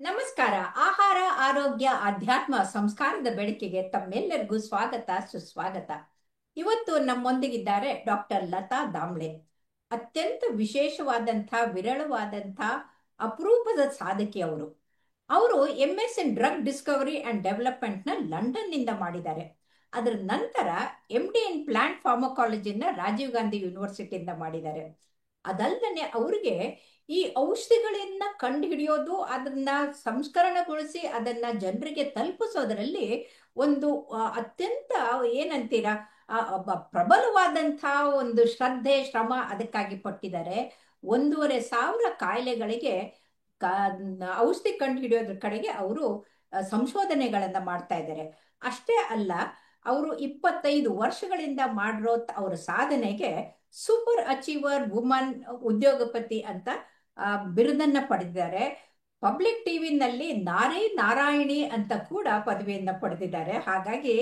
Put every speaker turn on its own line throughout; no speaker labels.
ನಮಸ್ಕಾರ. ಆಹಾರ, ಆರೋಗ್ಯ, ಅಧ್ಯಾತ್ಮ, ಸಂಸ್ಕಾರದ ಬೆಳಕಿಗೆ ತಮ್ಮೆಲ್ಲರಿಗೂ ಸ್ವಾಗತ, ಸುಸ್ವಾಗತ. ಇವತ್ತು ನಮ್ಮೊಂದಿಗಿದ್ದಾರೆ ಡಾಕ್ಟರ್ ಲತಾ ದಾಮ್ಲೆ. ಅತ್ಯಂತ ವಿಶೇಷವಾದಂಥ, ವಿರಳವಾದಂಥ, ಅಪರೂಪದ ಸಾಧಕಿ ಅವರು. ಅವರು MS in drug Discovery and development ನ ಲಂಡನ್ ನಿಂದ ಮಾಡಿದ್ದಾರೆ. ಅದರ ನಂತರ MD in plant ಫಾರ್ಮಕಾಲಜಿನ Rajiv Gandhi ಯೂನಿವರ್ಸಿಟಿಯಿಂದ ಮಾಡಿದ್ದಾರೆ. ಅದಲ್ಲದೆ ಅವ್ರಿಗೆ ಈ ಔಷಧಿಗಳನ್ನ ಕಂಡುಹಿಡಿಯೋದು, ಅದನ್ನ ಸಂಸ್ಕರಣಗೊಳಿಸಿ ಅದನ್ನ ಜನರಿಗೆ ತಲುಪಿಸೋದ್ರಲ್ಲಿ ಒಂದು ಅತ್ಯಂತ ಏನಂತೀರಾ, ಪ್ರಬಲವಾದಂಥ ಒಂದು ಶ್ರದ್ಧೆ, ಶ್ರಮ ಅದಕ್ಕಾಗಿ ಪಟ್ಟಿದ್ದಾರೆ. 1,500 ಕಾಯಿಲೆಗಳಿಗೆ ಔಷಧಿ ಕಂಡುಹಿಡಿಯೋದ್ರ ಕಡೆಗೆ ಅವರು ಸಂಶೋಧನೆಗಳನ್ನ ಮಾಡ್ತಾ ಇದ್ದಾರೆ. ಅಷ್ಟೇ ಅಲ್ಲ, ಅವರು 25 ವರ್ಷಗಳಿಂದ ಮಾಡಿರೋ ಅವರ ಸಾಧನೆಗೆ ಸೂಪರ್ ಅಚೀವರ್ ವುಮನ್ ಉದ್ಯೋಗಪತಿ ಅಂತ ಬಿರುದನ್ನ ಪಡೆದಿದ್ದಾರೆ. ಪಬ್ಲಿಕ್ ಟಿವಿನಲ್ಲಿ ನಾರಿ ನಾರಾಯಣಿ ಅಂತ ಕೂಡ ಪದವಿಯನ್ನ ಪಡೆದಿದ್ದಾರೆ. ಹಾಗಾಗಿ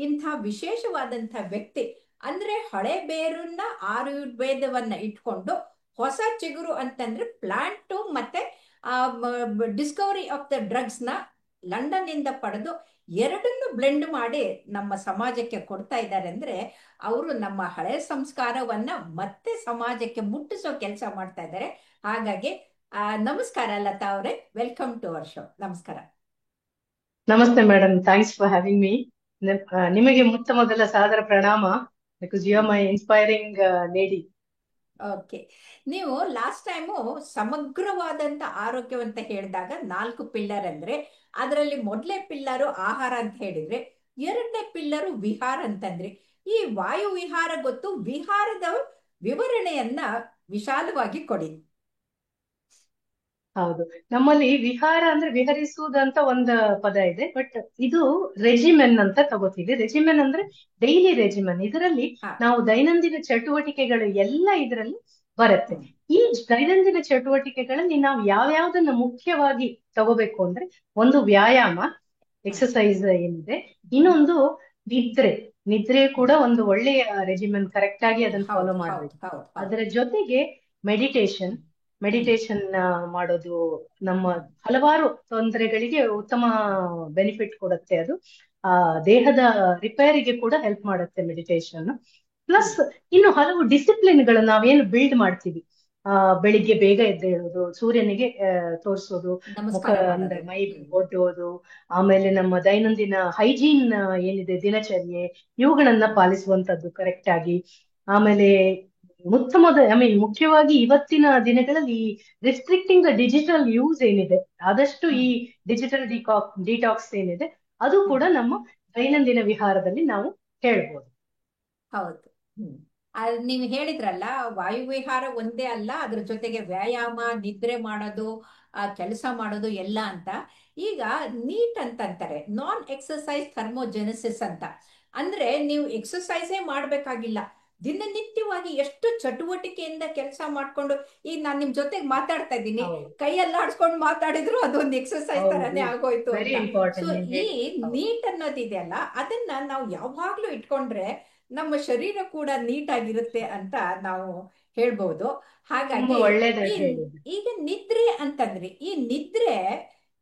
ಇಂಥ ವಿಶೇಷವಾದಂಥ ವ್ಯಕ್ತಿ ಅಂದ್ರೆ ಹಳೆ ಬೇರನ್ನ ಆಯುರ್ವೇದವನ್ನ ಇಟ್ಕೊಂಡು ಹೊಸ ಚಿಗುರು ಅಂತಂದ್ರೆ ಪ್ಲಾಂಟು ಮತ್ತೆ ಡಿಸ್ಕವರಿ ಆಫ್ ದ ಡ್ರಗ್ಸ್ ನ ಲಂಡನ್ ಇಂದ ಪಡೆದು ಎರಡನ್ನು ಬ್ಲೆಂಡ್ ಮಾಡಿ ನಮ್ಮ ಸಮಾಜಕ್ಕೆ ಕೊಡ್ತಾ ಇದ್ದಾರೆ. ಅಂದ್ರೆ ಅವರು ನಮ್ಮ ಹಳೆ ಸಂಸ್ಕಾರವನ್ನ ಮತ್ತೆ ಸಮಾಜಕ್ಕೆ ಮುಟ್ಟಿಸೋ ಕೆಲಸ ಮಾಡ್ತಾ ಇದ್ದಾರೆ. ಹಾಗಾಗಿ ನಮಸ್ಕಾರ ಲತಾ ಅವರೇ, ವೆಲ್ಕಮ್ ಟು ಅವರ್ ಶೋ. ನಮಸ್ಕಾರ.
ನಮಸ್ತೆ madam, thanks for having me. ನಿಮಗೆ ಮೊದಲ ಸಾದರ ಪ್ರಣಾಮ, because you are my inspiring lady.
Okay, ನೀವು ಲಾಸ್ಟ್ ಟೈಮು ಸಮಗ್ರವಾದಂತ ಆರೋಗ್ಯವಂತ ಹೇಳಿದಾಗ 4 ಪಿಲ್ಲರ್ ಅಂದ್ರೆ ಅದರಲ್ಲಿ ಮೊದಲೇ ಪಿಲ್ಲರು ಆಹಾರ ಅಂತ ಹೇಳಿದ್ರೆ, ಎರಡನೇ ಪಿಲ್ಲರು ವಿಹಾರ ಅಂತಂದ್ರಿ. ಈ ವಾಯು ವಿಹಾರ ಗೊತ್ತು, ವಿಹಾರದ ವಿವರಣೆಯನ್ನ ವಿಶಾಲವಾಗಿ ಕೊಡಿ.
ಹೌದು, ನಮ್ಮಲ್ಲಿ ವಿಹಾರ ಅಂದ್ರೆ ವಿಹರಿಸುವುದಂತ ಒಂದು ಪದ ಇದೆ, ಬಟ್ ಇದು ರೆಜಿಮೆನ್ ಅಂತ ತಗೋತೀವಿ. ರೆಜಿಮೆನ್ ಅಂದ್ರೆ ಡೈಲಿ ರೆಜಿಮೆನ್. ಇದರಲ್ಲಿ ನಾವು ದೈನಂದಿನ ಚಟುವಟಿಕೆಗಳು ಎಲ್ಲ ಇದರಲ್ಲಿ ಬರುತ್ತೆ. ಈ ದೈನಂದಿನ ಚಟುವಟಿಕೆಗಳಲ್ಲಿ ನಾವು ಯಾವ್ಯಾವ್ದನ್ನ ಮುಖ್ಯವಾಗಿ ತಗೋಬೇಕು ಅಂದ್ರೆ, ಒಂದು ವ್ಯಾಯಾಮ, ಎಕ್ಸಸೈಸ್ ಏನಿದೆ, ಇನ್ನೊಂದು ನಿದ್ರೆ. ನಿದ್ರೆ ಕೂಡ ಒಂದು ಒಳ್ಳೆಯ ರೆಜಿಮೆನ್, ಕರೆಕ್ಟ್ ಆಗಿ ಅದನ್ನ ಫಾಲೋ ಮಾಡ್ಬೇಕು. ಅದರ ಜೊತೆಗೆ ಮೆಡಿಟೇಷನ್ ಮಾಡೋದು ನಮ್ಮ ಹಲವಾರು ತೊಂದರೆಗಳಿಗೆ ಉತ್ತಮ ಬೆನಿಫಿಟ್ ಕೊಡುತ್ತೆ. ಅದು ದೇಹದ ರಿಪೇರಿಗೆ ಕೂಡ ಹೆಲ್ಪ್ ಮಾಡುತ್ತೆ ಮೆಡಿಟೇಷನ್. ಪ್ಲಸ್ ಇನ್ನು ಹಲವು ಡಿಸಿಪ್ಲಿನ್ಗಳು ನಾವೇನು ಬಿಲ್ಡ್ ಮಾಡ್ತೀವಿ. ಬೆಳಿಗ್ಗೆ ಬೇಗ ಎದ್ದೇಳೋದು, ಸೂರ್ಯನಿಗೆ ತೋರಿಸೋದು, ಮುಖ ಅಂದ್ರೆ ಮೈ ಒಡ್ಡೋದು, ಆಮೇಲೆ ನಮ್ಮ ದೈನಂದಿನ ಹೈಜೀನ್ ಏನಿದೆ ದಿನಚರ್ಯೆ, ಇವುಗಳನ್ನ ಪಾಲಿಸುವಂತದ್ದು ಕರೆಕ್ಟ್ ಆಗಿ. ಆಮೇಲೆ ಮುಖ್ಯವಾಗಿ ಇವತ್ತಿನ ದಿನಗಳಲ್ಲಿ ರಿಸ್ಟ್ರಿಕ್ಟಿಂಗ್ ದ ಡಿಜಿಟಲ್ ಯೂಸ್ ಏನಿದೆ, ಆದಷ್ಟು ಈ ಡಿಜಿಟಲ್ ಡಿಟಾಕ್ಸ್ ಏನಿದೆ ಅದು ಕೂಡ ನಮ್ಮ ದೈನಂದಿನ ವಿಹಾರದಲ್ಲಿ ನಾವು ಹೇಳ್ಬೋದು.
ಹೌದು, ನೀವು ಹೇಳಿದ್ರಲ್ಲ, ವಾಯುವಿಹಾರ ಒಂದೇ ಅಲ್ಲ, ಅದ್ರ ಜೊತೆಗೆ ವ್ಯಾಯಾಮ, ನಿದ್ರೆ ಮಾಡೋದು, ಕೆಲಸ ಮಾಡೋದು ಎಲ್ಲ ಅಂತ. ಈಗ ನೀಟ್ ಅಂತಂತಾರೆ, ನಾನ್ ಎಕ್ಸಸೈಸ್ ಥರ್ಮೋಜೆನೆಸಿಸ್ ಅಂತ. ಅಂದ್ರೆ ನೀವು ಎಕ್ಸಸೈಸೇ ಮಾಡ್ಬೇಕಾಗಿಲ್ಲ, ದಿನನಿತ್ಯವಾಗಿ ಎಷ್ಟು ಚಟುವಟಿಕೆಯಿಂದ ಕೆಲಸ ಮಾಡ್ಕೊಂಡು, ಈಗ ನಾನ್ ನಿಮ್ ಜೊತೆಗೆ ಮಾತಾಡ್ತಾ ಇದ್ದೀನಿ, ಕೈಯೆಲ್ಲ ಆಡ್ಸ್ಕೊಂಡು ಮಾತಾಡಿದ್ರು ಅದೊಂದು ಎಕ್ಸಸೈಸ್ ತರಾನೇ ಆಗೋಯ್ತು ಅಂತ. ಸೊ ಈ ನೀಟ್ ಅನ್ನೋದಿದೆಯಲ್ಲ, ಅದನ್ನ ನಾವು ಯಾವಾಗ್ಲೂ ಇಟ್ಕೊಂಡ್ರೆ ನಮ್ಮ ಶರೀರ ಕೂಡ ನೀಟ್ ಆಗಿರುತ್ತೆ ಅಂತ ನಾವು ಹೇಳ್ಬಹುದು. ಹಾಗಾಗಿ ಈಗ ನಿದ್ರೆ ಅಂತಂದ್ರಿ, ಈ ನಿದ್ರೆ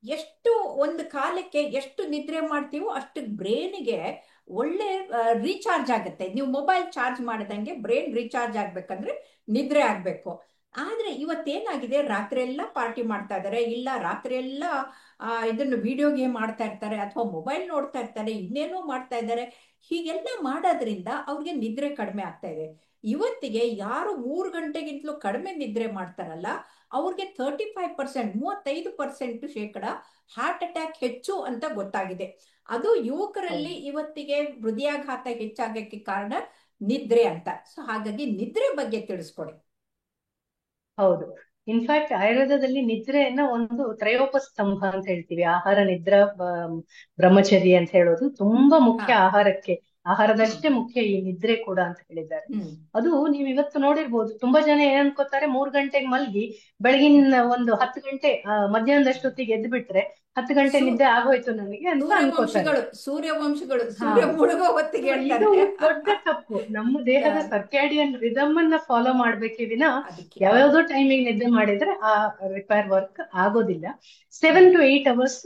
ಎಷ್ಟು ಒಂದು ಕಾಲಕ್ಕೆ ಎಷ್ಟು ನಿದ್ರೆ ಮಾಡ್ತೀವೋ ಅಷ್ಟು ಬ್ರೇನ್ಗೆ ಒಳ್ಳೆ ರೀಚಾರ್ಜ್ ಆಗುತ್ತೆ. ನೀವು ಮೊಬೈಲ್ ಚಾರ್ಜ್ ಮಾಡಿದಂಗೆ ಬ್ರೈನ್ ರೀಚಾರ್ಜ್ ಆಗ್ಬೇಕಂದ್ರೆ ನಿದ್ರೆ ಆಗ್ಬೇಕು. ಆದ್ರೆ ಇವತ್ತೇನಾಗಿದೆ, ರಾತ್ರಿ ಎಲ್ಲ ಪಾರ್ಟಿ ಮಾಡ್ತಾ ಇದಾರೆ, ಇಲ್ಲ ರಾತ್ರಿ ಎಲ್ಲ ಇದನ್ನು ವಿಡಿಯೋ ಗೇಮ್ ಆಡ್ತಾ ಇರ್ತಾರೆ, ಅಥವಾ ಮೊಬೈಲ್ ನೋಡ್ತಾ ಇರ್ತಾರೆ, ಇನ್ನೇನೋ ಮಾಡ್ತಾ ಇದ್ದಾರೆ. ಹೀಗೆಲ್ಲ ಮಾಡೋದ್ರಿಂದ ಅವ್ರಿಗೆ ನಿದ್ರೆ ಕಡಿಮೆ ಆಗ್ತಾ ಇದೆ. ಇವತ್ತಿಗೆ ಯಾರು 3 ಗಂಟೆಗಿಂತಲೂ ಕಡಿಮೆ ನಿದ್ರೆ ಮಾಡ್ತಾರಲ್ಲ, ಅವ್ರಿಗೆ 35% ಶೇಕಡ ಹಾರ್ಟ್ ಅಟ್ಯಾಕ್ ಹೆಚ್ಚು ಅಂತ ಗೊತ್ತಾಗಿದೆ. ಅದು ಯುವಕರಲ್ಲಿ ಇವತ್ತಿಗೆ ಹೃದಯಾಘಾತ ಹೆಚ್ಚಾಗಕ್ಕೆ ಕಾರಣ ನಿದ್ರೆ ಅಂತ. ಸೊ ಹಾಗಾಗಿ ನಿದ್ರೆ ಬಗ್ಗೆ ತಿಳಿಸ್ಕೊಡಿ.
ಹೌದು, ಇನ್ಫ್ಯಾಕ್ಟ್ ಆಯುರ್ವೇದದಲ್ಲಿ ನಿದ್ರೆಯನ್ನ ಒಂದು ತ್ರಯೋಪಸ್ತಂಭ ಅಂತ ಹೇಳ್ತೀವಿ. ಆಹಾರ, ನಿದ್ರಾ, ಬ್ರಹ್ಮಚರ್ಯ ಅಂತ ಹೇಳೋದು ತುಂಬಾ ಮುಖ್ಯ. ಆಹಾರದಷ್ಟೇ ಮುಖ್ಯ ಈ ನಿದ್ರೆ ಕೂಡ ಅಂತ ಹೇಳಿದ್ದಾರೆ. ಅದು ನೀವು ಇವತ್ತು ನೋಡಿರ್ಬೋದು, ತುಂಬಾ ಜನ ಏನ್ ಅನ್ಕೋತಾರೆ, 3 ಗಂಟೆಗೆ ಮಲ್ಗಿ ಬೆಳಗಿನ ಒಂದು 10 ಗಂಟೆ ಮಧ್ಯಾಹ್ನದಷ್ಟೊತ್ತಿಗೆ ಎದ್ದು ಬಿಟ್ರೆ 10 ಗಂಟೆ
ಸೂ
ನಿದ್ದೆ ಆಗೋಯ್ತು ನನಗೆ ಅಂತ ಅನ್ಕೋತಾರೆ.
ಸೂರ್ಯವಂಶಿಗಳು
ಹಾ,
ಸೂರ್ಯ ಮುಳುಗೋ ಹೊತ್ತಿಗೆ
ಇದು
ಹೇಳ್ತಾರೆ.
ದೊಡ್ಡ ತಪ್ಪು. ನಮ್ಮ ದೇಹದ
Yes,
ಸರ್ಕ್ಯಾಡಿಯನ್ ರಿದಮ್ ಅನ್ನ ಫಾಲೋ ಮಾಡ್ಬೇಕೇ ವಿನ
ಅದಕ್ಕೆ ಹೌದು.
ಯಾವ್ಯಾವ್ದೋ ಟೈಮಿಂಗ್ ನಿದ್ದೆ ಮಾಡಿದ್ರೆ ಆ ರಿಪೇರ್ ವರ್ಕ್ ಆಗೋದಿಲ್ಲ.
ಹ್ಮ್
7 to 8 hours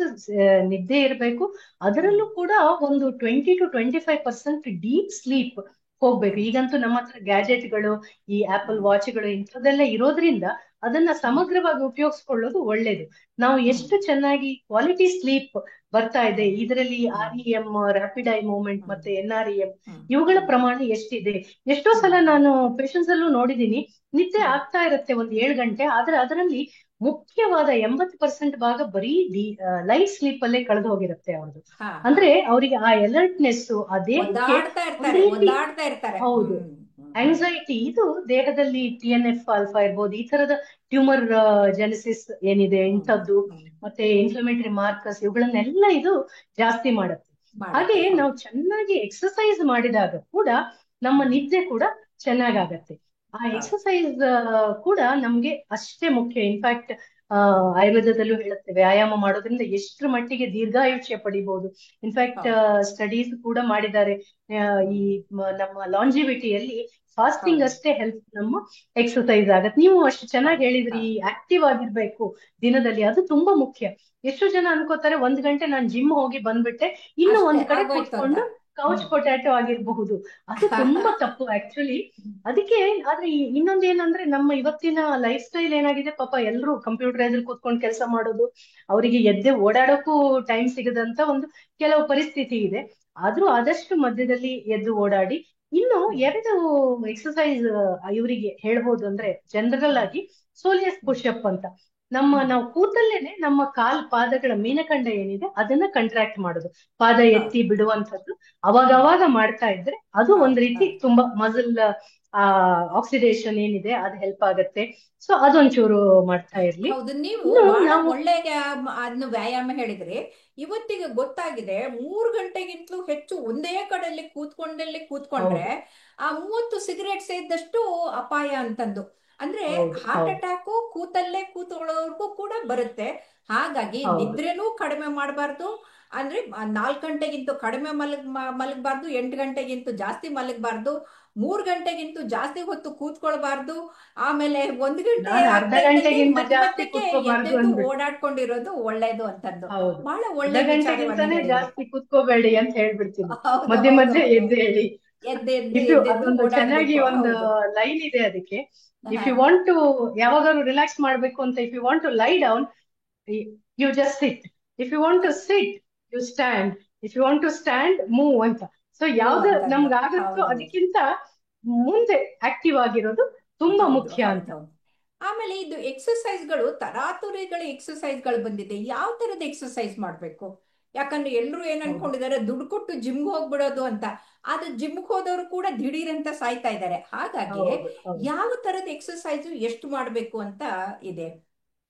ನಿದ್ದೆ ಇರಬೇಕು.
ಹ್ಮ್
ಅದರಲ್ಲೂ ಕೂಡ ಒಂದು 20 to 25% ಡೀಪ್ ಸ್ಲೀಪ್ ಹೋಗ್ಬೇಕು.
ಹ್ಮ್
ಈಗಂತೂ ನಮ್ಮ ಹತ್ರ ಗ್ಯಾಜೆಟ್ಗಳು, ಈ ಆಪಲ್
ಹ್ಮ್
ವಾಚ್ಗಳು ಇಂಥದ್ದೆಲ್ಲ ಇರೋದ್ರಿಂದ ಅದನ್ನ
ಹ್ಮ್
ಸಮಗ್ರವಾಗಿ ಉಪಯೋಗಿಸ್ಕೊಳ್ಳೋದು ಒಳ್ಳೇದು. ನಾವು
ಹ್ಮ್
ಎಷ್ಟು ಚೆನ್ನಾಗಿ ಕ್ವಾಲಿಟಿ ಸ್ಲೀಪ್ ಬರ್ತಾ ಇದೆ,
ಹ್ಮ್
ಇದರಲ್ಲಿ
ಹ್ಮ್
REM, ರ್ಯಾಪಿಡ್ ಐ ಮೂವ್ಮೆಂಟ್,
ಹ್ಮ್
ಮತ್ತೆ NREM
ಹ್ಮ್
ಇವುಗಳ
ಹ್ಮ್
ಪ್ರಮಾಣ ಎಷ್ಟಿದೆ. ಎಷ್ಟೋ
ಹ್ಮ್
ಸಲ ನಾನು ಪೇಷನ್ಸ್ ಅಲ್ಲೂ ನೋಡಿದೀನಿ, ನಿದ್ದೆ
ಹ್ಮ್
ಆಗ್ತಾ ಇರುತ್ತೆ ಒಂದ್ 7 ಗಂಟೆ, ಆದ್ರೆ ಅದರಲ್ಲಿ ಮುಖ್ಯವಾದ 80% ಭಾಗ ಬರೀ ಲೈಟ್ ಸ್ಲೀಪ್ ಅಲ್ಲೇ ಕಳೆದು ಹೋಗಿರುತ್ತೆ ಅವ್ರದ್ದು.
ಹಾ ಹಾ
ಅಂದ್ರೆ ಅವರಿಗೆ ಆ ಅಲರ್ಟ್ನೆಸ್, ಆ ದೇಹಕ್ಕೆ ಒಂದ್ ರೀತಿ,
ಒದ್ದಾಡ್ತಾ ಇರ್ತಾರೆ.
ಹೌದು,
ಹ್ಮ್ ಹ್ಮ್ ಹ್ಮ್
ಆಂಗ್ಸೈಟಿ, ಇದು ದೇಹದಲ್ಲಿ TNF ಆಲ್ಫಾ ಇರ್ಬೋದು, ಈ ತರದ ಟ್ಯೂಮರ್ ಜೆನೆಸಿಸ್ ಏನಿದೆ
ಹ್ಮ್
ಇಂಥದ್ದು,
ಹ್ಮ್
ಮತ್ತೆ ಇನ್ಫ್ಲಮೇಟರಿ ಮಾರ್ಕರ್ಸ್, ಇವುಗಳನ್ನೆಲ್ಲ ಇದು ಜಾಸ್ತಿ ಮಾಡುತ್ತೆ. ಹಾಗೆ
ಮಾಡತ್ತೆ.
ನಾವು
ಹೌದು.
ಚೆನ್ನಾಗಿ ಎಕ್ಸಸೈಸ್ ಮಾಡಿದಾಗ ಕೂಡ ನಮ್ಮ
ಹ್ಮ್
ನಿದ್ದೆ ಕೂಡ ಚೆನ್ನಾಗಾಗತ್ತೆ. ಆ
ಹೌದು.
ಎಕ್ಸಸೈಸ್ ಕೂಡ ನಮ್ಗೆ ಅಷ್ಟೇ ಮುಖ್ಯ. ಇನ್ಫ್ಯಾಕ್ಟ್ ಆಯುರ್ವೇದದಲ್ಲೂ ಹೇಳುತ್ತೆ, ವ್ಯಾಯಾಮ ಮಾಡೋದ್ರಿಂದ ಎಷ್ಟರ ಮಟ್ಟಿಗೆ ದೀರ್ಘಾಯುಷ್ಯ ಪಡಿಬಹುದು. ಇನ್ಫ್ಯಾಕ್ಟ್
ಹೌದು.
ಸ್ಟಡೀಸ್ ಕೂಡ ಮಾಡಿದ್ದಾರೆ. ಈ
ಹ್ಮ್
ನಮ್ಮ ಲಾಂಜಿವಿಟಿಯಲ್ಲಿ ಫಾಸ್ಟಿಂಗ್
ಹೌದು.
ಅಷ್ಟೇ ಹೆಲ್ಪ್, ನಮ್ಮ ಎಕ್ಸಸೈಸ್ ಆಗತ್ತೆ. ನೀವು ಅಷ್ಟು ಚೆನ್ನಾಗಿ
ಹೌದು.
ಹೇಳಿದ್ರಿ,
ಹೌದು.
ಆಕ್ಟಿವ್ ಆಗಿರ್ಬೇಕು ದಿನದಲ್ಲಿ, ಅದು ತುಂಬಾ ಮುಖ್ಯ. ಎಷ್ಟು ಜನ ಅನ್ಕೋತಾರೆ 1 ಗಂಟೆ ನಾನು ಜಿಮ್ ಹೋಗಿ ಬಂದ್ಬಿಟ್ಟೆ, ಇನ್ನು
ಅಷ್ಟೇ
ಒಂದ್ ಕಡೆ
ಆಗೋಯ್ತು ಅಂತ.
ಕೂತ್ಕೊಂಡು ಕೌಚ್
ಹ್ಮ್
ಪೊಟ್ಯಾಟೊ ಆಗಿರಬಹುದು. ಅದು ತುಂಬಾ ತಪ್ಪು ಆಕ್ಚುಲಿ. ಅದಕ್ಕೆ ಆದ್ರೆ ಇನ್ನೊಂದೇನಂದ್ರೆ, ನಮ್ಮ ಇವತ್ತಿನ ಲೈಫ್ ಸ್ಟೈಲ್ ಏನಾಗಿದೆ, ಪಾಪ ಎಲ್ರು ಕಂಪ್ಯೂಟರ್ ಕೂತ್ಕೊಂಡು ಕೆಲಸ ಮಾಡೋದು, ಅವರಿಗೆ ಎದ್ದೆ ಓಡಾಡೋಕ್ಕೂ ಟೈಮ್ ಸಿಗದಂತ ಒಂದು ಕೆಲವು ಪರಿಸ್ಥಿತಿ ಇದೆ. ಆದ್ರೂ ಆದಷ್ಟು ಮಧ್ಯದಲ್ಲಿ ಎದ್ದು ಓಡಾಡಿ. ಇನ್ನು
ಹ್ಮ್
2 ಎಕ್ಸಸೈಸ್ ಇವರಿಗೆ ಹೇಳ್ಬೋದು, ಅಂದ್ರೆ ಜನರಲ್
ಹ್ಮ್
ಆಗಿ ಸೋಲಿಯಸ್
ಹ್ಮ್
ಪುಷಪ್ ಅಂತ.
ಹ್ಮ್
ನಾವು ಕೂತಲ್ಲೇನೆ ನಮ್ಮ ಪಾದಗಳ ಮೀನಖಂಡ ಏನಿದೆ ಅದನ್ನ ಕಂಟ್ರಾಕ್ಟ್ ಮಾಡೋದು, ಪಾದ
ಹೌದು.
ಎತ್ತಿ ಬಿಡುವಂಥದ್ದು. ಅವಾಗ
ಹ್ಮ್
ಅವಾಗ ಮಾಡ್ತಾ ಇದ್ರೆ ಅದು ಒಂದ್
ಹೌದು.
ರೀತಿ
ಹೌದು.
ತುಂಬಾ ಮಸಲ್ ಆ ಆಕ್ಸಿಡೇಷನ್ ಏನಿದೆ ಅದು ಹೆಲ್ಪ್ ಆಗತ್ತೆ. ಸೊ ಅದೊಂಚೂರು ಮಾಡ್ತಾ ಇರ್ಲಿ.
ಹೌದು, ನೀವು
ಇನ್ನು
ಬಹಳ
ನಾವು
ಒಳ್ಳೆ ಅದನ್ನು ವ್ಯಾಯಾಮ ಹೇಳಿದ್ರಿ. ಇವತ್ತಿಗೆ ಗೊತ್ತಾಗಿದೆ, 3 ಗಂಟೆಗಿಂತಲೂ ಹೆಚ್ಚು ಒಂದೇ ಕಡೆಯಲ್ಲಿ ಕೂತ್ಕೊಂಡ್ರೆ
ಹೌದು
ಆ 30 ಸಿಗರೇಟ್ ಸೇದ್ದಷ್ಟು ಅಪಾಯ ಅಂತಂದು. ಅಂದ್ರೆ
ಹೌದು
ಹಾರ್ಟ್
ಹೌದು
ಅಟ್ಯಾಕು ಕೂತಲ್ಲೇ ಕೂತ್ಕೊಳ್ಳೋರ್ಗೂ ಕೂಡ ಬರುತ್ತೆ. ಹಾಗಾಗಿ
ಹೌದು
ನಿದ್ರೆನೂ ಕಡಿಮೆ ಮಾಡಬಾರ್ದು. ಅಂದ್ರೆ 4 ಗಂಟೆಗಿಂತ ಕಡಿಮೆ ಮಲಗಬಾರ್ದು, 8 ಗಂಟೆಗಿಂತ ಜಾಸ್ತಿ ಮಲಗಬಾರ್ದು, 3 ಗಂಟೆಗಿಂತ ಜಾಸ್ತಿ ಹೊತ್ತು ಕೂತ್ಕೊಳ್ಬಾರ್ದು. ಆಮೇಲೆ 1 ಗಂಟೆ
ನಾನು ಅರ್ಧ
ಆಗ್ತಾ ಇದ್ದಂಗೆ
ಗಂಟೆಗಿಂತ
ಮಧ್ಯ
ಜಾಸ್ತಿ
ಮಧ್ಯಕ್ಕೆ
ಕುತ್ಕೋಬಾರ್ದು
ಎದ್ದೆದ್ದು
ಅಂದ್ಬಿಟ್ಟು.
ಓಡಾಡ್ಕೊಂಡಿರೋದು ಒಳ್ಳೇದು ಅಂತಂದು.
ಹೌದು,
ಬಹಳ
ಅರ್ಧ
ಒಳ್ಳೆ ವಿಚಾರವನ್ನ
ಗಂಟೆಗಿಂತಾನೇ
ಹೇಳಿದ್ರಿ.
ಜಾಸ್ತಿ ಕುತ್ಕೋಬೇಡಿ ಅಂತ ಹೇಳ್ಬಿಡ್ತೀನಿ.
ಹೌದು
ಮಧ್ಯೆ
ಹೌದು
ಮಧ್ಯೆ
ಹೌದು.
ಎದ್ದು ಹೇಳಿ.
ಎದ್ದೆದ್ದು
ಅದೊಂದು ಚೆನ್ನಾಗಿ
ಓಡಾಡ್ಬೇಕು.
ಒಂದು
ಹೌದು.
ಲೈನ್ ಇದೆ ಅದಕ್ಕೆ. ಇಫ್
ಹಾ
ಯು ವಾಂಟ್ ಟು ಯಾವಾಗಾದ್ರು ರಿಲ್ಯಾಕ್ಸ್ ಮಾಡ್ಬೇಕು ಅಂತ, if you want to lie down, you just sit. If you want to sit, you stand. If you want to stand, move ಅಂತ. ಸೊ
ಮೂವ್
ಯಾವ್ದು
ಅಂತಂದು.
ನಮ್ಗಾಗತ್ತೋ
ಹೌದು
ಅದಕ್ಕಿಂತ ಮುಂದೆ ಆಕ್ಟಿವ್ ಆಗಿರೋದು ತುಂಬಾ
ಹೌದು
ಮುಖ್ಯ ಅಂತ.
ಹೌದು. ಆಮೇಲೆ ಇದು ಎಕ್ಸಸೈಸ್ಗಳು, ತರಾತುರಿಗಳ ಎಕ್ಸಸೈಸ್ಗಳು ಬಂದಿದೆ. ಯಾವ ತರದ ಎಕ್ಸಸೈಸ್ ಮಾಡಬೇಕು? ಯಾಕಂದ್ರೆ ಎಲ್ಲರೂ ಏನ್
ಹೌದು
ಅನ್ಕೊಂಡಿದ್ದಾರೆ, ದುಡ್ಡು ಕೊಟ್ಟು ಜಿಮ್ಗೆ ಹೋಗ್ಬಿಡೋದು ಅಂತ. ಆದ್ರೆ ಜಿಮ್ಗೆ ಹೋದವರು ಕೂಡ ದಿಢೀರಂತ ಸಾಯ್ತಾ ಇದ್ದಾರೆ. ಹಾಗಾಗಿ
ಹೌದು ಹೌದು
ಯಾವ ತರದ ಎಕ್ಸಸೈಸ್ ಎಷ್ಟು ಮಾಡಬೇಕು ಅಂತ ಇದೆ.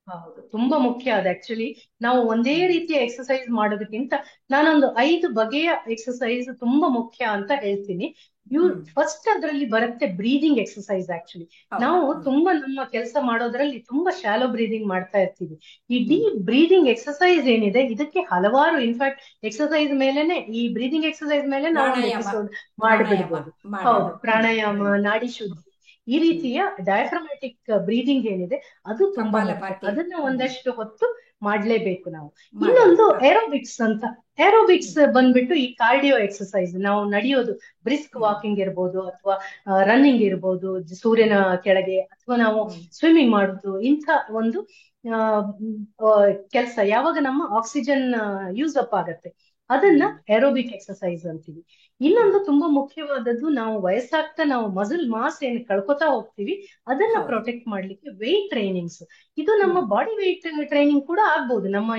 ಹೌದು, ತುಂಬಾ ಮುಖ್ಯ ಅದು ಆಕ್ಚುಲಿ. ನಾವು ಒಂದೇ
ಹ್ಮ್
ರೀತಿಯ ಎಕ್ಸಸೈಸ್ ಮಾಡೋದಕ್ಕಿಂತ ನಾನೊಂದು 5 ಬಗೆಯ ಎಕ್ಸಸೈಸ್ ತುಂಬಾ ಮುಖ್ಯ ಅಂತ ಹೇಳ್ತೀನಿ.
ಹ್ಮ್
ಫಸ್ಟ್ ಅದರಲ್ಲಿ ಬರುತ್ತೆ ಬ್ರೀದಿಂಗ್ ಎಕ್ಸಸೈಸ್. ಆಕ್ಚುಲಿ
ಹೌದು.
ನಾವು
ಹ್ಮ್
ತುಂಬಾ ನಮ್ಮ ಕೆಲಸ ಮಾಡೋದ್ರಲ್ಲಿ ತುಂಬಾ ಶಾಲೋ ಬ್ರೀದಿಂಗ್ ಮಾಡ್ತಾ ಇರ್ತೀವಿ. ಈ
ಹ್ಮ್
ಡೀಪ್ ಬ್ರೀದಿಂಗ್ ಎಕ್ಸಸೈಸ್ ಏನಿದೆ, ಇದಕ್ಕೆ ಹಲವಾರು, ಇನ್ಫ್ಯಾಕ್ಟ್ ಎಕ್ಸಸೈಸ್ ಮೇಲೆನೆ, ಈ ಬ್ರೀದಿಂಗ್ ಎಕ್ಸಸೈಸ್ ಮೇಲೆ ನಾವು ಒಂದು
ಪ್ರಾಣಾಯಾಮ
ಎಪಿಸೋಡ್
ಪ್ರಾಣಾಯಾಮ
ಮಾಡಿಬಿಡ್ಬೋದು. ಹೌದು,
ಮಾಡೋದು.
ಪ್ರಾಣಾಯಾಮ,
ಹ್ಮ್
ನಾಡಿ ಶುದ್ಧಿ, ಈ
ಹ್ಮ್
ರೀತಿಯ ಡಯಾಫ್ರಮ್ಯಾಟಿಕ್ ಬ್ರೀದಿಂಗ್ ಏನಿದೆ ಅದು ತುಂಬಾ ಮುಖ್ಯ.
ಕಪಾಲಭಾತಿ.
ಅದನ್ನ
ಹ್ಮ್
ಒಂದಷ್ಟು ಹೊತ್ತು ಮಾಡ್ಲೇಬೇಕು ನಾವು.
ಮಾಡ್ಬೇಕು.
ಇನ್ನೊಂದು
ಹ.
ಏರೋಬಿಕ್ಸ್ ಅಂತ. ಏರೋಬಿಕ್ಸ್
ಹ್ಮ್
ಬಂದ್ಬಿಟ್ಟು ಈ ಕಾರ್ಡಿಯೋ ಎಕ್ಸಸೈಸ್, ನಾವು ನಡೆಯೋದು, ಬ್ರಿಸ್ಕ್
ಹ್ಮ್
ವಾಕಿಂಗ್ ಇರ್ಬೋದು, ಅಥವಾ ರನ್ನಿಂಗ್ ಇರ್ಬೋದು ಸೂರ್ಯನ ಕೆಳಗೆ, ಅಥವಾ ನಾವು
ಹ್ಮ್
ಸ್ವಿಮ್ಮಿಂಗ್ ಮಾಡುದು, ಇಂಥ ಒಂದು ಕೆಲಸ ಯಾವಾಗ ನಮ್ಮ ಆಕ್ಸಿಜನ್ ಯೂಸ್ ಅಪ್ ಆಗತ್ತೆ, ಅದನ್ನ
ಹ್ಮ್
ಏರೋಬಿಕ್ ಎಕ್ಸಸೈಸ್ ಅಂತೀವಿ.
ಹ್ಮ್
ಇನ್ನೊಂದು ತುಂಬಾ ಮುಖ್ಯವಾದದ್ದು, ನಾವು ವಯಸ್ಸಾಗ್ತಾ ನಾವು ಮಸಲ್ ಮಾಸ್ ಏನ್ ಕಳ್ಕೊತಾ ಹೋಗ್ತೀವಿ, ಅದನ್ನ
ಹೌದು.
ಪ್ರೊಟೆಕ್ಟ್ ಮಾಡ್ಲಿಕ್ಕೆ ವೆಯ್ಟ್ ಟ್ರೈನಿಂಗ್ಸ್. ಇದು ನಮ್ಮ
ಹ್ಮ್
ಬಾಡಿ ವೆಯ್ಟ್ ಟ್ರೈನಿಂಗ್ ಕೂಡ ಆಗ್ಬಹುದು. ನಮ್ಮ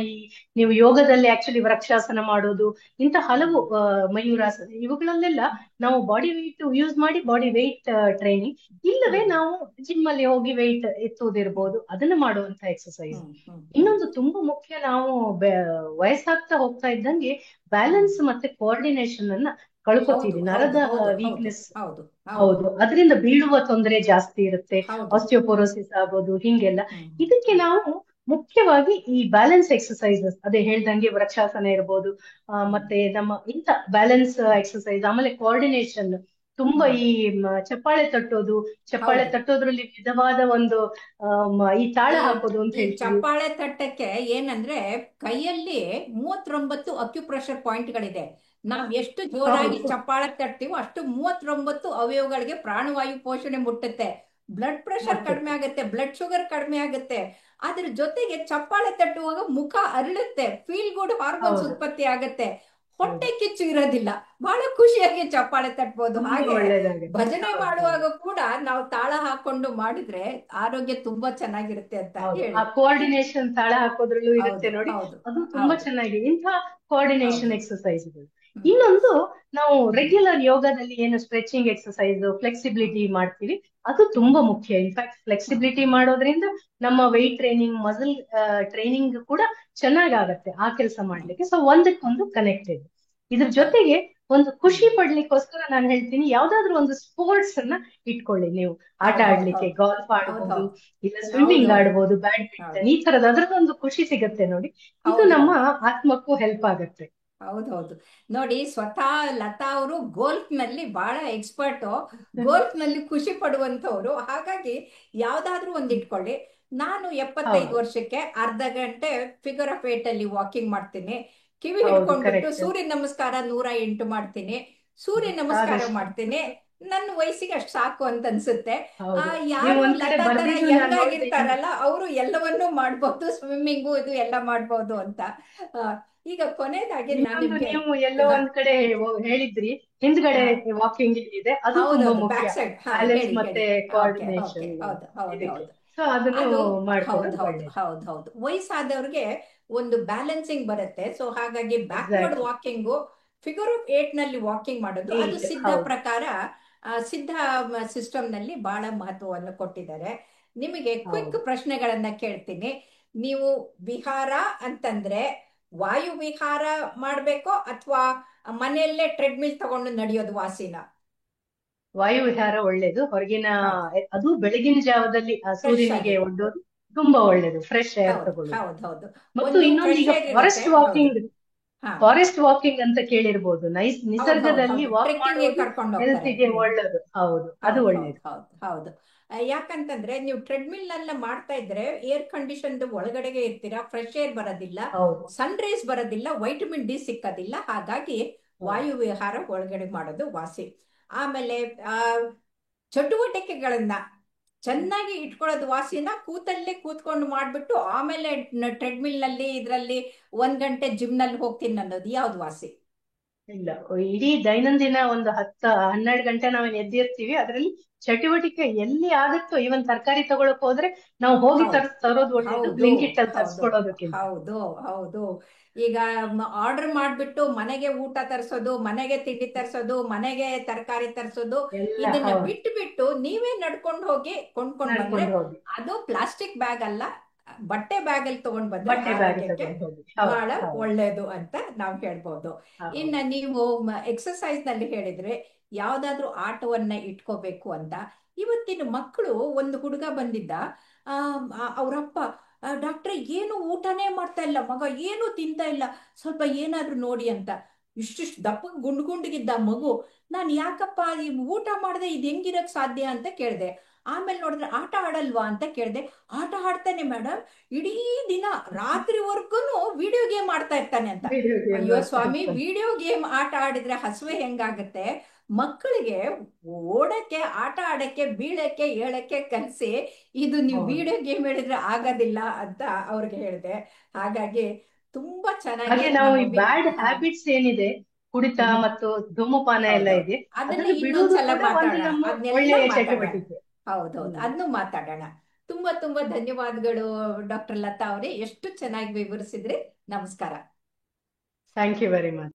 ನೀವು ಯೋಗದಲ್ಲಿ ಆಕ್ಚುಲಿ ವೃಕ್ಷಾಸನ ಮಾಡೋದು, ಇಂಥ ಹಲವು
ಹ್ಮ್
ಮಯೂರಾಸನ, ಇವುಗಳಲ್ಲೆಲ್ಲ ನಾವು ಬಾಡಿ ವೆಯ್ಟ್ ಯೂಸ್ ಮಾಡಿ ಬಾಡಿ ವೆಯ್ಟ್ ಟ್ರೈನಿಂಗ್. ಇಲ್ಲವೇ
ಹ್ಮ್
ನಾವು ಜಿಮ್ ಅಲ್ಲಿ ಹೋಗಿ ವೆಯ್ಟ್
ಹ್ಮ್
ಎತ್ತುವುದಿರ್ಬೋದು, ಅದನ್ನ ಮಾಡುವಂತ ಎಕ್ಸಸೈಸ್.
ಹ್ಮ್ ಹ್ಮ್ ಹ್ಮ್
ಇನ್ನೊಂದು ತುಂಬಾ ಮುಖ್ಯ, ನಾವು ವಯಸ್ಸಾಗ್ತಾ ಹೋಗ್ತಾ ಇದ್ದಂಗೆ
ಹ್ಮ್
ಬ್ಯಾಲೆನ್ಸ್ ಮತ್ತೆ ಕೋಆರ್ಡಿನೇಷನ್ ಅನ್ನ
ಹೌದು
ಕಳ್ಕೊತೀವಿ.
ಹೌದು
ನರದ
ಹೌದು ಹೌದು
ವೀಕ್ನೆಸ್.
ಹೌದು ಹೌದು
ಹೌದು, ಅದರಿಂದ ಬೀಳುವ ತೊಂದರೆ ಜಾಸ್ತಿ ಇರುತ್ತೆ,
ಹೌದು.
ಆಸ್ಟಿಯೋಪೊರೋಸಿಸ್ ಆಗೋದು, ಹಿಂಗೆಲ್ಲ.
ಹ್ಮ್
ಇದಕ್ಕೆ
ಹ್ಮ್
ನಾವು ಮುಖ್ಯವಾಗಿ ಈ ಬ್ಯಾಲೆನ್ಸ್ ಎಕ್ಸಸೈಸಸ್ ಅದೇ ಹೇಳ್ದಂಗೆ ವೃಕ್ಷಾಸನ ಇರ್ಬೋದು, ಮತ್ತೆ ನಮ್ಮ ಇಂಥ ಬ್ಯಾಲೆನ್ಸ್ ಎಕ್ಸಸೈಸ್, ಆಮೇಲೆ ಕೋಆರ್ಡಿನೇಷನ್ ತುಂಬಾ ಈ ಚಪ್ಪಾಳೆ ತಟ್ಟೋದು, ಚಪ್ಪಾಳೆ
ಹೌದು.
ತಟ್ಟೋದ್ರಲ್ಲಿ ವಿಧವಾದ ಒಂದು ಈ ತಾಳ
ಈ
ಹಾಕೋದು ಅಂತ
ಈ
ಹೇಳ್ತೀವಿ.
ಚಪ್ಪಾಳೆ ತಟ್ಟಕ್ಕೆ ಏನಂದ್ರೆ ಕೈಯಲ್ಲಿ 39 ಅಕ್ಯುಪ್ರೆಷರ್ ಪಾಯಿಂಟ್ಗಳಿದೆ. ನಾವ್ ಎಷ್ಟು ಜೋರಾಗಿ
ಹೌದು
ಚಪ್ಪಾಳೆ ತಟ್ತೀವೋ ಅಷ್ಟು 39 ಅವಯವಗಳಿಗೆ ಪ್ರಾಣವಾಯು ಪೋಷಣೆ ಮುಟ್ಟುತ್ತೆ. ಬ್ಲಡ್ ಪ್ರೆಷರ್ ಕಡಿಮೆ
ಮುಟ್ಟುತ್ತೆ.
ಆಗುತ್ತೆ, ಬ್ಲಡ್ ಶುಗರ್ ಕಡಿಮೆ ಆಗುತ್ತೆ. ಅದ್ರ ಜೊತೆಗೆ ಚಪ್ಪಾಳೆ ತಟ್ಟುವಾಗ ಮುಖ ಅರಳುತ್ತೆ, ಫೀಲ್ ಗುಡ್ ಹಾರ್ಮೋನ್ಸ್
ಹೌದು
ಉತ್ಪತ್ತಿ ಆಗುತ್ತೆ,
ಹೌದು
ಹೊಟ್ಟೆ ಕಿಚ್ಚು ಇರೋದಿಲ್ಲ, ಬಹಳ ಖುಷಿಯಾಗಿ ಚಪ್ಪಾಳೆ ತಟ್ಬೋದು.
ತುಂಬಾ
ಹಾಗೆ
ಒಳ್ಳೇದಾಗುತ್ತೆ.
ಭಜನೆ
ಹೌದು ಹೌದು
ಮಾಡುವಾಗ ಕೂಡ ನಾವು ತಾಳ ಹಾಕೊಂಡು ಮಾಡಿದ್ರೆ ಆರೋಗ್ಯ ತುಂಬಾ ಚೆನ್ನಾಗಿರುತ್ತೆ ಅಂತ
ಹೌದು ಆ
ಹೇಳಿ.
ಕೋಆರ್ಡಿನೇಷನ್ ತಾಳ ಹಾಕೋದ್ರಲ್ಲೂ ಇರುತ್ತೆ
ಹೌದು
ನೋಡಿ,
ಹೌದು
ಅದು ತುಂಬಾ
ಹೌದು
ಚೆನ್ನಾಗಿದೆ ಇಂಥ ಕೋಆರ್ಡಿನೇಷನ್
ಹೌದು.
ಎಕ್ಸಸೈಸ್ಗಳು.
ಹ್ಮ್
ಇನ್ನೊಂದು, ನಾವು
ಹ್ಮ್
ರೆಗ್ಯುಲರ್ ಯೋಗದಲ್ಲಿ ಏನು ಸ್ಟ್ರೆಚಿಂಗ್ ಎಕ್ಸಸೈಸ್,
ಹ್ಮ್
ಫ್ಲೆಕ್ಸಿಬಿಲಿಟಿ ಮಾಡ್ತೀವಿ, ಅದು
ಹ್ಮ್
ತುಂಬಾ ಮುಖ್ಯ. ಇನ್ಫ್ಯಾಕ್ಟ್
ಹ್ಮ್
ಫ್ಲೆಕ್ಸಿಬಿಲಿಟಿ
ಹ್ಮ್
ಮಾಡೋದ್ರಿಂದ ನಮ್ಮ ವೆಯ್ಟ್ ಟ್ರೈನಿಂಗ್, ಮಸಲ್ ಟ್ರೈನಿಂಗ್ ಕೂಡ ಚೆನ್ನಾಗಾಗತ್ತೆ ಆ ಕೆಲಸ
ಹ್ಮ್
ಮಾಡ್ಲಿಕ್ಕೆ. ಸೊ ಒಂದಕ್ಕೊಂದು ಕನೆಕ್ಟೆಡ್. ಇದ್ರ
ಹೌದು.
ಜೊತೆಗೆ ಒಂದು
ಹ್ಮ್
ಖುಷಿ ಪಡ್ಲಿಕ್ಕೋಸ್ಕರ ನಾನು ಹೇಳ್ತೀನಿ, ಯಾವ್ದಾದ್ರು ಒಂದು ಸ್ಪೋರ್ಟ್ಸ್ ಅನ್ನ ಇಟ್ಕೊಳ್ಳಿ ನೀವು. ಆಟ
ಹೌದು ಹೌದು
ಆಡ್ಲಿಕ್ಕೆ
ಹೌದು
ಗಾಲ್ಫ್
ಹೌದು
ಆಡ್ಬೋದು, ಇಲ್ಲ
ಹೌದು
ಸ್ವಿಮ್ಮಿಂಗ್
ಹೌದು
ಆಡ್ಬೋದು,
ಹೌದು
ಬ್ಯಾಡ್ಮಿಂಟನ್, ಈ ತರದ ಅದ್ರದ್ದೊಂದು ಖುಷಿ ಸಿಗತ್ತೆ ನೋಡಿ. ಇದು
ಹೌದು
ನಮ್ಮ
ಹೌದು
ಆತ್ಮಕ್ಕೂ ಹೆಲ್ಪ್ ಆಗತ್ತೆ.
ಹೌದೌದು. ನೋಡಿ, ಸ್ವತಃ ಲತಾ ಅವರು ಗೋಲ್ಫ್ ನಲ್ಲಿ ಬಹಳ ಎಕ್ಸ್ಪರ್ಟ್, ಗೋಲ್ಫ್ ನಲ್ಲಿ ಖುಷಿ ಪಡುವಂತವ್ರು. ಹಾಗಾಗಿ ಯಾವ್ದಾದ್ರೂ ಒಂದ್ ಇಟ್ಕೊಳ್ಳಿ. ನಾನು 75
ಹೌದು
ವರ್ಷಕ್ಕೆ ಅರ್ಧ ಗಂಟೆ ಫಿಗರ್ ಆಫ್ 8 ಅಲ್ಲಿ ವಾಕಿಂಗ್ ಮಾಡ್ತೀನಿ. ಕಿವಿ
ಹೌದು
ಹಿಡ್ಕೊಂಡ್ಬಿಟ್ಟು
ಕರೆಕ್ಟ್.
ಸೂರ್ಯ ನಮಸ್ಕಾರ 108 ಮಾಡ್ತೀನಿ. ಸೂರ್ಯ ನಮಸ್ಕಾರ
ಆದಷ್ಟು
ಮಾಡ್ತೀನಿ. ನನ್ನ ವಯಸ್ಸಿಗೆ ಅಷ್ಟು ಸಾಕು ಅಂತ ಅನ್ಸುತ್ತೆ.
ಹೌದು. ನೀವು
ಯಾರು
ಒಂದ್ ಕಡೆ
ಲತಾ ತರ
ಬರ್ದಿದ್ದು
ಯಂಗ್
ನಾನು ನೋಡಿದ್ದೀನಿ.
ಆಗಿರ್ತಾರಲ್ಲ ಅವರು ಎಲ್ಲವನ್ನೂ ಮಾಡ್ಬೋದು, ಸ್ವಿಮ್ಮಿಂಗು ಇದು ಎಲ್ಲ ಮಾಡ್ಬೋದು ಅಂತ. ಆ, ಈಗ ಕೊನೆಯದಾಗಿ ನಾನು
ಇನ್ನೊಂದು,
ನಿಮ್ಗೆ
ನೀವು ಎಲ್ಲೋ
ಹ,
ಒಂದ್ ಕಡೆ ಹೇಳಿದ್ರಿ, ಹಿಂದ್ಗಡೆ
ಹ,
ವಾಕಿಂಗ್ ಇದೆ, ಅದು ತುಂಬಾ
ಹೌದೌದು,
ಮುಖ್ಯ.
Back side. ಹಾ,
ಬ್ಯಾಲೆನ್ಸ್
ಹೇಳಿ ಹೇಳಿ.
ಮತ್ತೆ
ಓಕೆ ಓಕೆ,
ಕೋಆರ್ಡಿನೇಷನ್
ಹೌದು ಹೌದು
ಇದಕ್ಕೆ.
ಹೌದು.
ಸೊ ಅದನ್ನು
ಅದು ಹೌದು
ಮಾಡ್ಕೊಳ್ಳೋದು
ಹೌದು
ಒಳ್ಳೇದು.
ಹೌದು ಹೌದು. ವಯಸ್ಸಾದವ್ರಿಗೆ ಒಂದು ಬ್ಯಾಲೆನ್ಸಿಂಗ್ ಬರುತ್ತೆ. ಸೊ ಹಾಗಾಗಿ backward
exactly.
Walking, figure of 8 ನಲ್ಲಿ ವಾಕಿಂಗ್ ಮಾಡೋದು, ಅದು
8
ಸಿದ್ಧ
ಹೌದು.
ಪ್ರಕಾರ, ಸಿದ್ಧ ಸಿಸ್ಟಮ್ ನಲ್ಲಿ ಬಹಳ ಮಹತ್ವವನ್ನು ಕೊಟ್ಟಿದ್ದಾರೆ. ನಿಮಗೆ ಕ್ವಿಕ್
ಹೌದು
ಪ್ರಶ್ನೆಗಳನ್ನ ಕೇಳ್ತೀನಿ. ನೀವು ವಿಹಾರ ಅಂತಂದ್ರೆ ವಾಯು ವಿಹಾರ ಮಾಡ್ಬೇಕೋ ಅಥವಾ ಮನೆಯಲ್ಲೇ ಟ್ರೆಡ್ಮಿಲ್ ತಗೊಂಡು ನಡೆಯೋದು ವಾಸಿನ?
ವಾಯು ವಿಹಾರ ಒಳ್ಳೇದು. ಹೊರಗಿನ
ಹಾ,
ಅದು ಬೆಳಗಿನ ಜಾವದಲ್ಲಿ ಆ
ಫ್ರೆಶ್
ಸೂರ್ಯನಿಗೆ
ಆಗಿ.
ಒಡ್ಡೋದು ತುಂಬಾ ಒಳ್ಳೇದು, ಫ್ರೆಶ್ ಏರ್
ಹೌದು
ತಗೊಳ್ಳೋದು.
ಹೌದು ಹೌದು.
ಮತ್ತು
ಒಂದು
ಇನ್ನೊಂದು,
ಫ್ರೆಶ್
ಈಗ
ಏರ್ ಇರುತ್ತೆ.
ಫಾರೆಸ್ಟ್
ಹೌದು.
ವಾಕಿಂಗ್,
ಹಾ,
ಫಾರೆಸ್ಟ್ ವಾಕಿಂಗ್ ಅಂತ ಕೇಳಿರ್ಬೋದು.
ಹೌದು ಹೌದು
ನಿಸರ್ಗದಲ್ಲಿ
ಹೌದು.
ವಾಕ್
ಟ್ರೆಕ್ಕಿಂಗ್
ಮಾಡೋದು
ಕರ್ಕೊಂಡು ಹೋಗ್ತಾರೆ.
ಹೆಲ್ತಿಗೆ ಒಳ್ಳೇದು. ಹೌದು, ಅದು
ಹೌದು ಹೌದು
ಒಳ್ಳೇದು.
ಹೌದು ಹೌದು. ಯಾಕಂತಂದ್ರೆ ನೀವು ಟ್ರೆಡ್ಮಿಲ್ ನೆಲ್ಲ ಮಾಡ್ತಾ ಇದ್ರೆ ಏರ್ ಕಂಡೀಷನ್ ಒಳಗಡೆಗೆ ಇರ್ತೀರಾ, ಫ್ರೆಶ್ ಏರ್ ಬರೋದಿಲ್ಲ,
ಹೌದು
ಸನ್ ರೈಸ್ ಬರೋದಿಲ್ಲ, ವೈಟಮಿನ್ ಡಿ ಸಿಕ್ಕೋದಿಲ್ಲ. ಹಾಗಾಗಿ
ಹೌದು
ವಾಯು ವಿಹಾರ ಒಳಗಡೆ ಮಾಡೋದು ವಾಸಿ. ಆಮೇಲೆ ಆ ಚಟುವಟಿಕೆಗಳನ್ನ ಚೆನ್ನಾಗಿ ಇಟ್ಕೊಳ್ಳೋದು ವಾಸಿನ, ಕೂತಲ್ಲೇ ಕೂತ್ಕೊಂಡು ಮಾಡ್ಬಿಟ್ಟು ಆಮೇಲೆ ಟ್ರೆಡ್ಮಿಲ್ ನಲ್ಲಿ ಇದ್ರಲ್ಲಿ 1 ಗಂಟೆ ಜಿಮ್ ನಲ್ಲಿ ಹೋಗ್ತೀನಿ ಅನ್ನೋದು ಯಾವ್ದು ವಾಸಿ?
ಇಲ್ಲ, ಇಡೀ ದೈನಂದಿನ ಒಂದು 10-12 ಗಂಟೆ ನಾವೇನ್ ಎದ್ದಿರ್ತೀವಿ, ಅದ್ರಲ್ಲಿ ಚಟುವಟಿಕೆ ಎಲ್ಲಿ ಆಗತ್ತೋ, ಇವನ್ ತರಕಾರಿ ತಗೊಳಕ್ ಹೋದ್ರೆ ನಾವು ಹೋಗಿ
ಹೌದು
ತರೋದು ಒಳ್ಳೇದು,
ಹೌದು
ಬ್ಲಿಂಕಿಟ್ ಅಲ್ಲಿ
ಹೌದು
ತರ್ಸ್ಕೊಡೋದಕ್ಕಿಂತ.
ಹೌದು ಹೌದು. ಈಗ ಆರ್ಡರ್ ಮಾಡ್ಬಿಟ್ಟು ಮನೆಗೆ ಊಟ ತರಿಸೋದು, ಮನೆಗೆ ತಿಂಡಿ ತರಿಸೋದು, ಮನೆಗೆ ತರಕಾರಿ ತರಿಸೋದು,
ಎಲ್ಲ
ಇದನ್ನ
ಹೌದು,
ಬಿಟ್ಟು ಬಿಟ್ಟು ನೀವೇ ನಡ್ಕೊಂಡು ಹೋಗಿ ಕೊಂಡ್ಕೊಂಡ್ ಬಂದ್ರೆ,
ನಡ್ಕೊಂಡು ಹೋಗಿ
ಅದು ಪ್ಲಾಸ್ಟಿಕ್ ಬ್ಯಾಗ್ ಅಲ್ಲ, ಬಟ್ಟೆ ಬ್ಯಾಗ್ ಅಲ್ಲಿ ತಗೊಂಡ್ ಬಂದ್ರೆ
ಬಟ್ಟೆ ಬ್ಯಾಗ್
ಆರೋಗ್ಯಕ್ಕೆ
ತಗೊಂಡು ಹೋಗಿ. ಹೌದು
ಬಹಳ
ಹೌದು
ಒಳ್ಳೇದು ಅಂತ ನಾವು ಹೇಳ್ಬೋದು. ಇನ್ನ
ಹೌದು.
ನೀವು ಎಕ್ಸಸೈಸ್ ನಲ್ಲಿ ಹೇಳಿದ್ರೆ ಯಾವ್ದಾದ್ರು ಆಟವನ್ನ ಇಟ್ಕೋಬೇಕು ಅಂತ. ಇವತ್ತಿನ ಮಕ್ಕಳು, ಒಂದು ಹುಡುಗ ಬಂದಿದ್ದ, ಅವ್ರಪ್ಪ, ಡಾಕ್ಟ್ರೆ ಏನು ಊಟನೇ ಮಾಡ್ತಾ ಇಲ್ಲ ಮಗ, ಏನು ತಿಂತಾ ಇಲ್ಲ, ಸ್ವಲ್ಪ ಏನಾದ್ರೂ ನೋಡಿ ಅಂತ. ಇಷ್ಟಿಷ್ಟು ದಪ್ಪ ಗುಂಡ್ ಗುಂಡ್ಗಿದ್ದ ಮಗು. ನಾನು ಯಾಕಪ್ಪ ಈ ಊಟ ಮಾಡದೆ ಇದು ಹೆಂಗಿರಕ್ ಸಾಧ್ಯ ಅಂತ ಕೇಳಿದೆ. ಆಮೇಲೆ ನೋಡಿದ್ರೆ ಆಟ ಆಡಲ್ವಾ ಅಂತ ಕೇಳಿದೆ. ಆಟ ಆಡ್ತಾನೆ ಮೇಡಮ್, ಇಡೀ ದಿನ ರಾತ್ರಿವರ್ಗುನು ವಿಡಿಯೋ ಗೇಮ್ ಆಡ್ತಾ ಇರ್ತಾನೆ ಅಂತ.
ವಿಡಿಯೋ ಗೇಮ್
ಅಯ್ಯೋ
ಆಡ್ತಾ
ಸ್ವಾಮಿ,
ಇರ್ತಾನೆ.
ವಿಡಿಯೋ ಗೇಮ್ ಆಟ ಆಡಿದ್ರೆ ಹಸುವೆ ಹೆಂಗಾಗತ್ತೆ? ಮಕ್ಕಳಿಗೆ ಓಡಕ್ಕೆ, ಆಟ ಆಡಕ್ಕೆ, ಬೀಳಕ್ಕೆ, ಏಳಕ್ಕೆ ಕಲಿಸಿ, ಇದು ನೀವು
ಹೌದು.
ವಿಡಿಯೋ ಗೇಮ್ ಹೇಳಿದ್ರೆ ಆಗೋದಿಲ್ಲ ಅಂತ ಅವ್ರಿಗೆ ಹೇಳಿದೆ. ಹಾಗಾಗಿ ತುಂಬಾ ಚೆನ್ನಾಗಿ
ಹಾಗೆ ನಾವು
ನಮ್ಮ
ಈ ಬ್ಯಾಡ್
ಹಾ,
ಹ್ಯಾಬಿಟ್ಸ್ ಏನಿದೆ, ಕುಡಿತ
ಹ್ಮ್,
ಮತ್ತು ಧೂಮಪಾನ ಎಲ್ಲ
ಹೌದೌದು.
ಇದೆ,
ಅದನ್ನ
ಅದನ್ನು ಬಿಡುವುದು
ಇನ್ನೊಂದ್ಸಲ
ಕೂಡ ಒಂದು
ಮಾತಾಡೋಣ,
ನಮ್ಮ
ಅದನ್ನೆಲ್ಲ
ಒಳ್ಳೆಯ
ಮಾತಾಡೋಣ.
ಚಟುವಟಿಕೆ.
ಹೌದೌದು,
ಹ್ಮ್.
ಅದನ್ನು ಮಾತಾಡೋಣ. ತುಂಬಾ ತುಂಬಾ ಧನ್ಯವಾದಗಳು ಡಾಕ್ಟರ್ ಲತಾ ಅವರೇ, ಎಷ್ಟು ಚೆನ್ನಾಗಿ ವಿವರಿಸಿದ್ರಿ. ನಮಸ್ಕಾರ.
Thank you very much.